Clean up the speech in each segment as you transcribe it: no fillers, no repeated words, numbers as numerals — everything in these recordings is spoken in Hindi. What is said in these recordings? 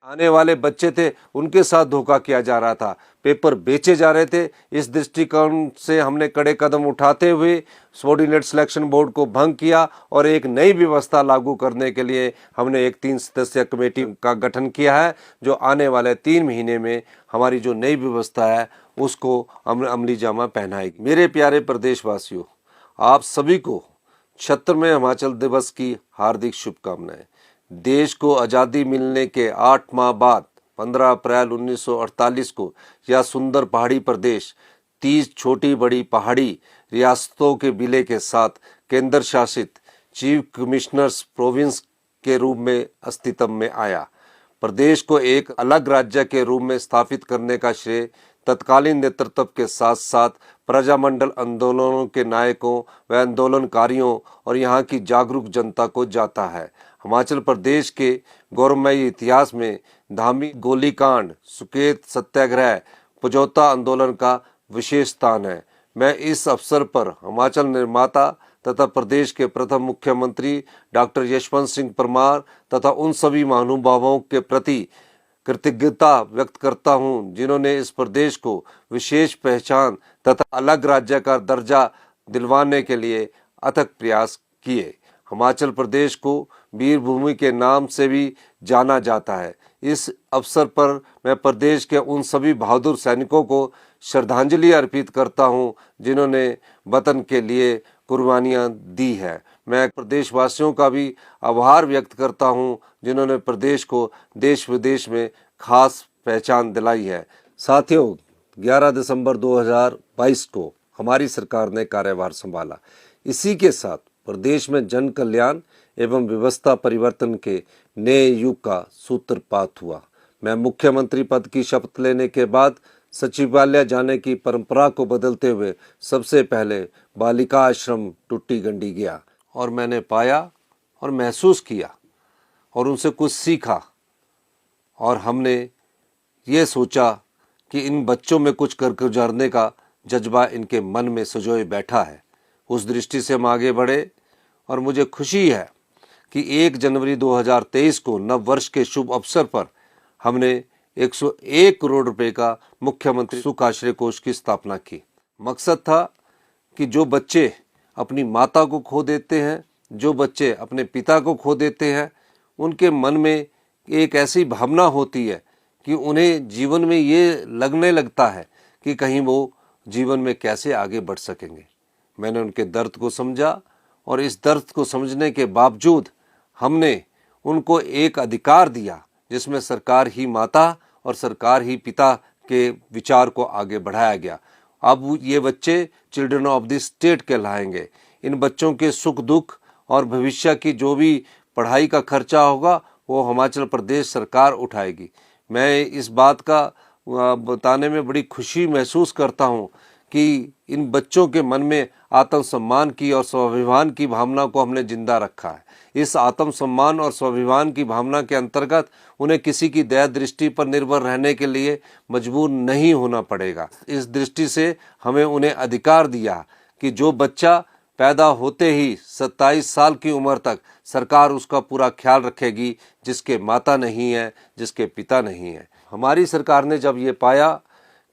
आने वाले बच्चे थे उनके साथ धोखा किया जा रहा था, पेपर बेचे जा रहे थे। इस दृष्टिकोण से हमने कड़े कदम उठाते हुए सबॉर्डिनेट सिलेक्शन बोर्ड को भंग किया और एक नई व्यवस्था लागू करने के लिए हमने एक 3 सदस्यीय कमेटी का गठन किया है, जो आने वाले 3 महीने में हमारी जो नई व्यवस्था है उसको अमली जामा पहनाएगी। मेरे प्यारे प्रदेशवासियों, आप सभी को 76वें हिमाचल दिवस की हार्दिक शुभकामनाएं। देश को आज़ादी मिलने के 8 माह बाद 15 अप्रैल 1948 को यह सुंदर पहाड़ी प्रदेश 30 छोटी बड़ी पहाड़ी रियासतों के विलय के साथ केंद्र शासित चीफ कमिश्नर्स प्रोविंस के रूप में अस्तित्व में आया। प्रदेश को एक अलग राज्य के रूप में स्थापित करने का श्रेय तत्कालीन नेतृत्व के साथ साथ प्रजामंडल आंदोलनों के नायकों व आंदोलनकारियों और यहाँ की जागरूक जनता को जाता है। हिमाचल प्रदेश के गौरवमयी इतिहास में धामी गोलीकांड, सुकेत सत्याग्रह, पजौता आंदोलन का विशेष स्थान है। मैं इस अवसर पर हिमाचल निर्माता तथा प्रदेश के प्रथम मुख्यमंत्री डॉक्टर यशवंत सिंह परमार तथा उन सभी महानुभावों के प्रति कृतज्ञता व्यक्त करता हूं, जिन्होंने इस प्रदेश को विशेष पहचान तथा अलग राज्य का दर्जा दिलवाने के लिए अथक प्रयास किए। हिमाचल प्रदेश को वीर भूमि के नाम से भी जाना जाता है। इस अवसर पर मैं प्रदेश के उन सभी बहादुर सैनिकों को श्रद्धांजलि अर्पित करता हूं, जिन्होंने वतन के लिए कुर्बानियां दी है। मैं प्रदेशवासियों का भी आभार व्यक्त करता हूं, जिन्होंने प्रदेश को देश विदेश में खास पहचान दिलाई है। साथियों, 11 दिसंबर 2022 को हमारी सरकार ने कार्यभार संभाला। इसी के साथ प्रदेश में जन कल्याण एवं व्यवस्था परिवर्तन के नए युग का सूत्रपात हुआ। मैं मुख्यमंत्री पद की शपथ लेने के बाद सचिवालय जाने की परंपरा को बदलते हुए सबसे पहले बालिका आश्रम टुट्टी गंडी गया और मैंने पाया और महसूस किया और उनसे कुछ सीखा, और हमने ये सोचा कि इन बच्चों में कुछ कर गुजारने का जज्बा इनके मन में सजोए बैठा है। उस दृष्टि से हम आगे बढ़े और मुझे खुशी है कि 1 जनवरी 2023 को नव वर्ष के शुभ अवसर पर हमने 101 करोड़ रुपए का मुख्यमंत्री सुख आश्रय कोष की स्थापना की। मकसद था कि जो बच्चे अपनी माता को खो देते हैं, जो बच्चे अपने पिता को खो देते हैं, उनके मन में एक ऐसी भावना होती है कि उन्हें जीवन में ये लगने लगता है कि कहीं वो जीवन में कैसे आगे बढ़ सकेंगे। मैंने उनके दर्द को समझा और इस दर्द को समझने के बावजूद हमने उनको एक अधिकार दिया, जिसमें सरकार ही माता और सरकार ही पिता के विचार को आगे बढ़ाया गया। अब ये बच्चे चिल्ड्रन ऑफ द स्टेट कहलाएंगे। इन बच्चों के सुख दुख और भविष्य की जो भी पढ़ाई का खर्चा होगा वो हिमाचल प्रदेश सरकार उठाएगी। मैं इस बात का बताने में बड़ी खुशी महसूस करता हूँ कि इन बच्चों के मन में आत्मसम्मान की और स्वाभिमान की भावना को हमने जिंदा रखा है। इस आत्मसम्मान और स्वाभिमान की भावना के अंतर्गत उन्हें किसी की दया दृष्टि पर निर्भर रहने के लिए मजबूर नहीं होना पड़ेगा। इस दृष्टि से हमें उन्हें अधिकार दिया कि जो बच्चा पैदा होते ही 27 साल की उम्र तक सरकार उसका पूरा ख्याल रखेगी, जिसके माता नहीं है, जिसके पिता नहीं है। हमारी सरकार ने जब ये पाया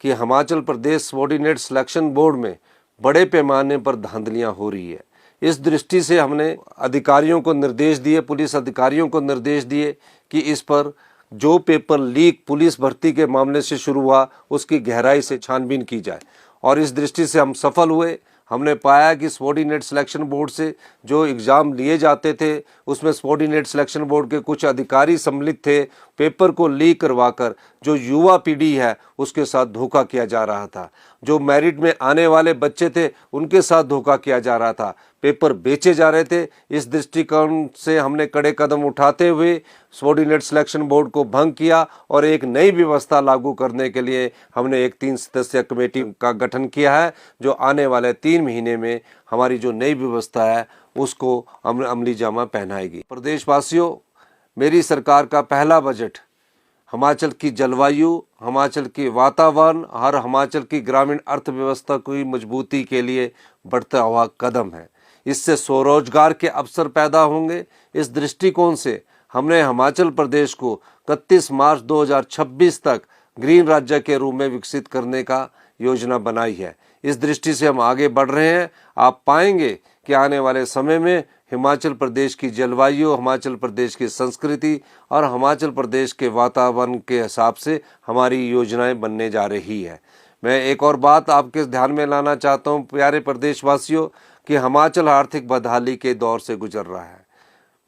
कि Himachal Pradesh subordinate selection board में बड़े पैमाने पर धांधलियां हो रही है, इस दृष्टि से हमने अधिकारियों को निर्देश दिए, पुलिस अधिकारियों को निर्देश दिए कि इस पर जो पेपर लीक पुलिस भर्ती के मामले से शुरू हुआ उसकी गहराई से छानबीन की जाए। और इस दृष्टि से हम सफल हुए। हमने पाया कि सबॉर्डिनेट सिलेक्शन बोर्ड से जो एग्ज़ाम लिए जाते थे उसमें सबॉर्डिनेट सिलेक्शन बोर्ड के कुछ अधिकारी सम्मिलित थे। पेपर को लीक करवाकर जो युवा पीढ़ी है उसके साथ धोखा किया जा रहा था। जो मेरिट में आने वाले बच्चे थे उनके साथ धोखा किया जा रहा था, पेपर बेचे जा रहे थे। इस दृष्टिकोण से हमने कड़े कदम उठाते हुए सबॉर्डिनेट सिलेक्शन बोर्ड को भंग किया और एक नई व्यवस्था लागू करने के लिए हमने एक 3 सदस्यीय कमेटी का गठन किया है, जो आने वाले 3 महीने में हमारी जो नई व्यवस्था है उसको अमली जामा पहनाएगी। प्रदेशवासियों, मेरी सरकार का पहला बजट हिमाचल की जलवायु, हिमाचल की वातावरण और हिमाचल की ग्रामीण अर्थव्यवस्था की मजबूती के लिए बढ़ता हुआ कदम है। इससे स्वरोजगार के अवसर पैदा होंगे। इस दृष्टिकोण से हमने हिमाचल प्रदेश को 31 मार्च 2026 तक ग्रीन राज्य के रूप में विकसित करने का योजना बनाई है। इस दृष्टि से हम आगे बढ़ रहे हैं। आप पाएंगे कि आने वाले समय में हिमाचल प्रदेश की जलवायु, हिमाचल प्रदेश की संस्कृति और हिमाचल प्रदेश के वातावरण के हिसाब से हमारी योजनाएं बनने जा रही है। मैं एक और बात आपके ध्यान में लाना चाहता हूं प्यारे प्रदेशवासियों कि हिमाचल आर्थिक बदहाली के दौर से गुजर रहा है।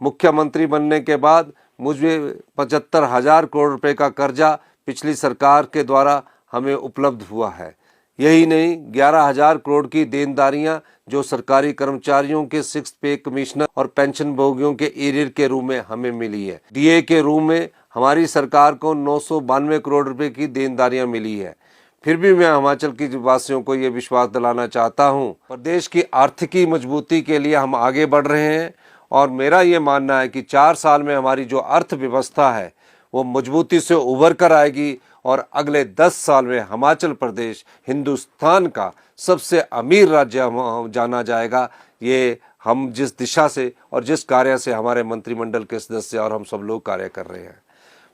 मुख्यमंत्री बनने के बाद मुझे 75,000 करोड़ रुपए का कर्जा पिछली सरकार के द्वारा हमें उपलब्ध हुआ है। यही नहीं, 11,000 करोड़ की देनदारियां जो सरकारी कर्मचारियों के 6th पे कमिश्नर और पेंशन भोगियों के एरियर के रूप में हमें मिली है। डीए के रूप में हमारी सरकार को 992 करोड़ रुपए की देनदारियां मिली है। फिर भी मैं हिमाचल की वासियों को ये विश्वास दिलाना चाहता हूँ, प्रदेश की आर्थिकी मजबूती के लिए हम आगे बढ़ रहे हैं और मेरा ये मानना है कि 4 साल में हमारी जो अर्थव्यवस्था है वो मजबूती से उभर कर आएगी और अगले 10 साल में हिमाचल प्रदेश हिंदुस्तान का सबसे अमीर राज्य जाना जाएगा। ये हम जिस दिशा से और जिस कार्य से हमारे मंत्रिमंडल के सदस्य और हम सब लोग कार्य कर रहे हैं।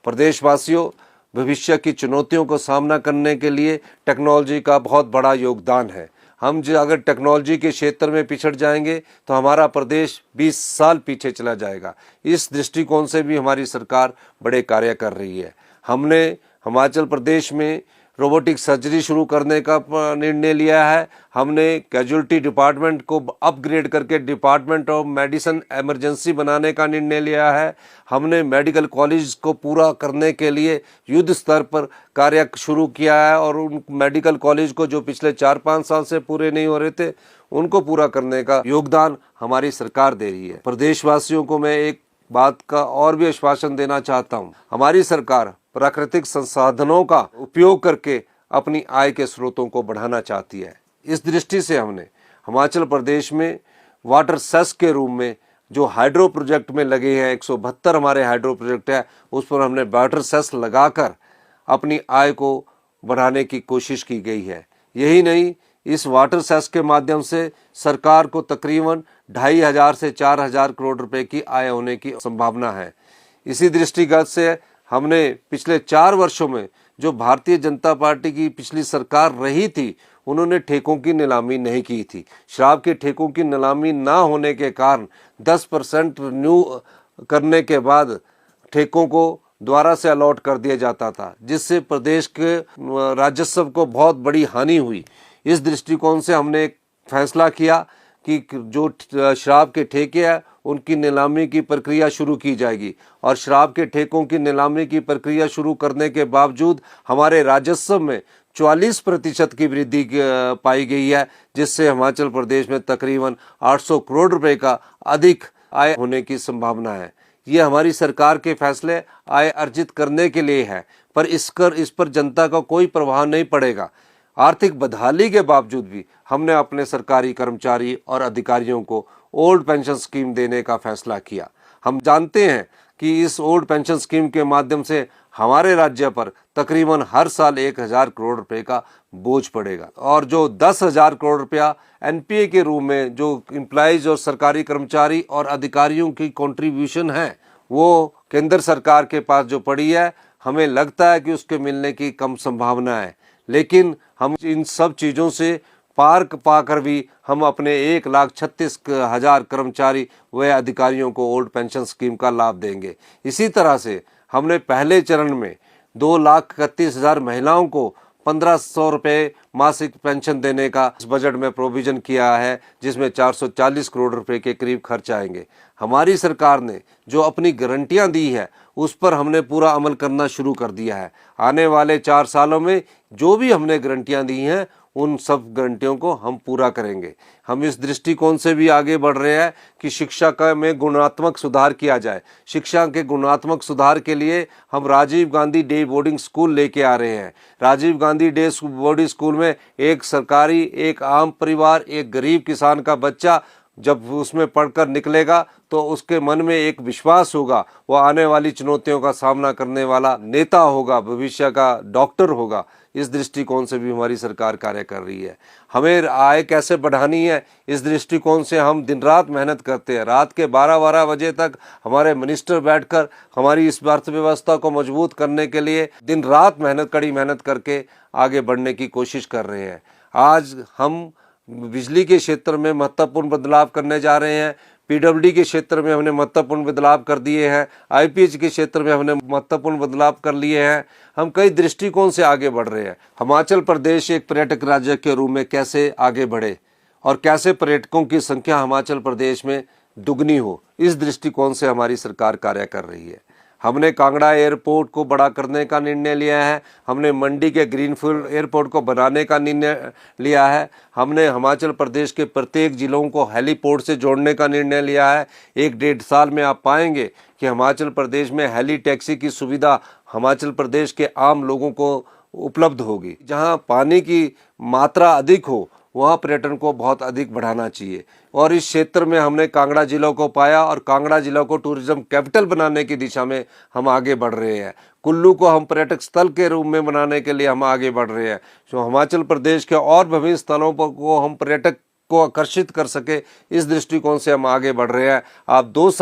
प्रदेशवासियों, भविष्य की चुनौतियों को सामना करने के लिए टेक्नोलॉजी का बहुत बड़ा योगदान है। हम जो अगर टेक्नोलॉजी के क्षेत्र में पिछड़ जाएंगे तो हमारा प्रदेश 20 साल पीछे चला जाएगा। इस दृष्टिकोण से भी हमारी सरकार बड़े कार्य कर रही है। हमने हिमाचल प्रदेश में रोबोटिक सर्जरी शुरू करने का निर्णय लिया है। हमने कैजुअल्टी डिपार्टमेंट को अपग्रेड करके डिपार्टमेंट ऑफ मेडिसिन इमरजेंसी बनाने का निर्णय लिया है। हमने मेडिकल कॉलेज को पूरा करने के लिए युद्ध स्तर पर कार्य शुरू किया है और उन मेडिकल कॉलेज को जो पिछले 4-5 साल से पूरे नहीं हो रहे थे उनको पूरा करने का योगदान हमारी सरकार दे रही है। प्रदेशवासियों को मैं एक बात का और भी आश्वासन देना चाहता हूँ। हमारी सरकार प्राकृतिक संसाधनों का उपयोग करके अपनी आय के स्रोतों को बढ़ाना चाहती है। इस दृष्टि से हमने हिमाचल प्रदेश में वाटर सेस के रूप में जो हाइड्रो प्रोजेक्ट में लगे हैं, 172 हमारे हाइड्रो प्रोजेक्ट है, उस पर हमने वाटर सेस लगाकर अपनी आय को बढ़ाने की कोशिश की गई है। यही नहीं, इस वाटर सेस के माध्यम से सरकार को तकरीबन 2,500 से 4,000 करोड़ रुपए की आय होने की संभावना है। इसी दृष्टिगत से हमने पिछले 4 वर्षों में जो भारतीय जनता पार्टी की पिछली सरकार रही थी, उन्होंने ठेकों की नीलामी नहीं की थी। शराब के ठेकों की नीलामी ना होने के कारण 10% रिन्यू करने के बाद ठेकों को द्वारा से अलॉट कर दिया जाता था, जिससे प्रदेश के राजस्व को बहुत बड़ी हानि हुई। इस दृष्टिकोण से हमने एक फैसला किया कि जो शराब के ठेके हैं उनकी नीलामी की प्रक्रिया शुरू की जाएगी और शराब के ठेकों की नीलामी की प्रक्रिया शुरू करने के बावजूद हमारे राजस्व में 44% की वृद्धि पाई गई है, जिससे हिमाचल प्रदेश में तकरीबन 800 करोड़ रुपए का अधिक आय होने की संभावना है। ये हमारी सरकार के फैसले आय अर्जित करने के लिए है, पर इस पर जनता का कोई प्रभाव नहीं पड़ेगा। आर्थिक बदहाली के बावजूद भी हमने अपने सरकारी कर्मचारी और अधिकारियों को ओल्ड पेंशन स्कीम देने का फैसला किया। हम जानते हैं कि इस ओल्ड पेंशन स्कीम के माध्यम से हमारे राज्य पर तकरीबन हर साल 1,000 करोड़ रुपए का बोझ पड़ेगा और जो 10,000 करोड़ रुपया एनपीए के रूप में जो एम्प्लॉइज और सरकारी कर्मचारी और अधिकारियों की कंट्रीब्यूशन है वो केंद्र सरकार के पास जो पड़ी है, हमें लगता है कि उसके मिलने की कम संभावना है। लेकिन हम इन सब चीज़ों से पार पाकर भी हम अपने 1,36,000 कर्मचारी व अधिकारियों को ओल्ड पेंशन स्कीम का लाभ देंगे। इसी तरह से हमने पहले चरण में 2,31,000 महिलाओं को 1,500 रुपये मासिक पेंशन देने का इस बजट में प्रोविजन किया है, जिसमें 440 करोड़ रुपए के करीब खर्च आएंगे। हमारी सरकार ने जो अपनी गारंटियां दी है उस पर हमने पूरा अमल करना शुरू कर दिया है। आने वाले 4 सालों में जो भी हमने गारंटियां दी हैं उन सब गारंटियों को हम पूरा करेंगे। हम इस दृष्टिकोण से भी आगे बढ़ रहे हैं कि शिक्षा का में गुणात्मक सुधार किया जाए। शिक्षा के गुणात्मक सुधार के लिए हम Rajiv Gandhi day boarding school लेके आ रहे हैं। Rajiv Gandhi day boarding school में एक सरकारी, एक आम परिवार, एक गरीब किसान का बच्चा जब उसमें पढ़कर निकलेगा तो उसके मन में एक विश्वास होगा, वो आने वाली चुनौतियों का सामना करने वाला नेता होगा, भविष्य का डॉक्टर होगा। इस दृष्टिकोण से भी हमारी सरकार कार्य कर रही है। हमें आय कैसे बढ़ानी है, इस दृष्टिकोण से हम दिन रात मेहनत करते हैं। रात के 12-12 बजे तक हमारे मिनिस्टर बैठकर हमारी इस अर्थव्यवस्था को मजबूत करने के लिए दिन रात कड़ी मेहनत करके आगे बढ़ने की कोशिश कर रहे हैं। आज हम बिजली के क्षेत्र में महत्वपूर्ण बदलाव करने जा रहे हैं। पीडब्ल्यूडी के क्षेत्र में हमने महत्वपूर्ण बदलाव कर दिए हैं। आईपीएच के क्षेत्र में हमने महत्वपूर्ण बदलाव कर लिए हैं। हम कई दृष्टिकोण से आगे बढ़ रहे हैं। हिमाचल प्रदेश एक पर्यटक राज्य के रूप में कैसे आगे बढ़े और कैसे पर्यटकों की संख्या हिमाचल प्रदेश में दुगनी हो, इस दृष्टिकोण से हमारी सरकार कार्य कर रही है। हमने कांगड़ा एयरपोर्ट को बड़ा करने का निर्णय लिया है। हमने मंडी के ग्रीनफील्ड एयरपोर्ट को बनाने का निर्णय लिया है। हमने हिमाचल प्रदेश के प्रत्येक जिलों को हेलीपोर्ट से जोड़ने का निर्णय लिया है। 1-1.5 साल में आप पाएंगे कि हिमाचल प्रदेश में हेली टैक्सी की सुविधा हिमाचल प्रदेश के आम लोगों को उपलब्ध होगी। जहां पानी की मात्रा अधिक हो वहाँ पर्यटन को बहुत अधिक बढ़ाना चाहिए। और इस क्षेत्र में हमने कांगड़ा जिला को पाया और कांगड़ा जिला को टूरिज्म कैपिटल बनाने की दिशा में हम आगे बढ़ रहे हैं। कुल्लू को हम पर्यटक स्थल के रूप में बनाने के लिए हम आगे बढ़ रहे हैं। तो हिमाचल प्रदेश के और विभिन्न स्थलों पर को हम पर्यटक को आकर्षित कर सके, इस दृष्टिकोण से हम आगे बढ़ रहे हैं। आप 2 साल